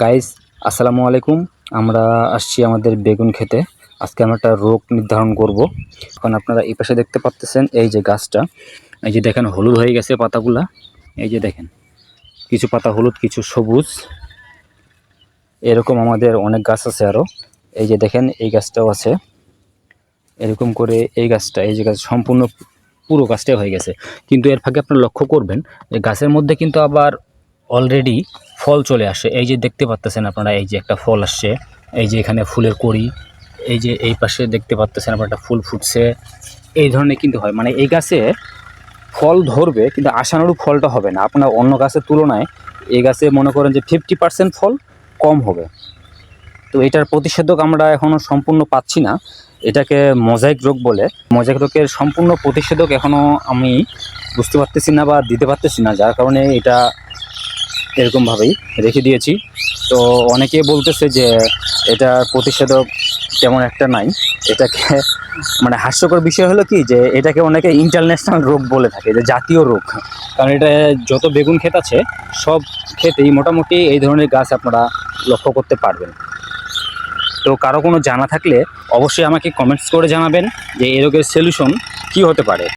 Guys, আসসালামু আলাইকুম। আমরা আসছি আমাদের বেগুন খেতে। আজকে আমরা একটা রোগ নির্ধারণ করব। এখন আপনারা এই পাশে দেখতে পাচ্ছেন, এই যে গাছটা, এই যে দেখেন হলুদ হয়ে গেছে পাতাগুলা। এই যে দেখেন কিছু পাতা হলুদ, কিছু সবুজ। এরকম আমাদের অনেক গাছ আছে আরও। এই যে দেখেন এই গাছটাও আছে। এরকম করে এই গাছটা, এই যে গাছ সম্পূর্ণ পুরো গাছটাই হয়ে গেছে। কিন্তু এর ফাঁকে আপনারা লক্ষ্য করবেন যে গাছের মধ্যে কিন্তু আবার অলরেডি ফল চলে আসে। এই যে দেখতে পাচ্ছেন আপনারা, এই যে একটা ফল আসছে, এই যে এখানে ফুলের কড়ি, এই যে এই পাশে দেখতে পাচ্ছেন আপনারা একটা ফুল ফুটছে। এই ধরনের কিন্তু হয়, মানে এই গাছে ফল ধরবে কিন্তু আশানুরূপ ফলটা হবে না। আপনার অন্য গাছের তুলনায় এই গাছে মনে করেন যে 50% ফল কম হবে। তো এটার প্রতিষেধক আমরা এখনও সম্পূর্ণ পাচ্ছি না। এটাকে মোজাইক রোগ বলে। মোজাইক রোগের সম্পূর্ণ প্রতিষেধক এখনও আমি বুঝতে পারতেছি না বা দিতে পারতেছি না, যার কারণে এটা এরকমভাবেই রেখে দিয়েছি। তো অনেকে বলতেছে যে এটার প্রতিষেধক তেমন একটা নাই। এটাকে মানে হাস্যকর বিষয় হলো কি, যে এটাকে অনেকে ইন্টারন্যাশনাল রোগ বলে থাকে, যে জাতীয় রোগ। কারণ এটা যত বেগুন ক্ষেত আছে সব ক্ষেতেই মোটামুটি এই ধরনের গাছ আপনারা লক্ষ্য করতে পারবেন। তো কারো কোনো জানা থাকলে অবশ্যই আমাকে কমেন্টস করে জানাবেন যে এই রোগের সলিউশন কী হতে পারে।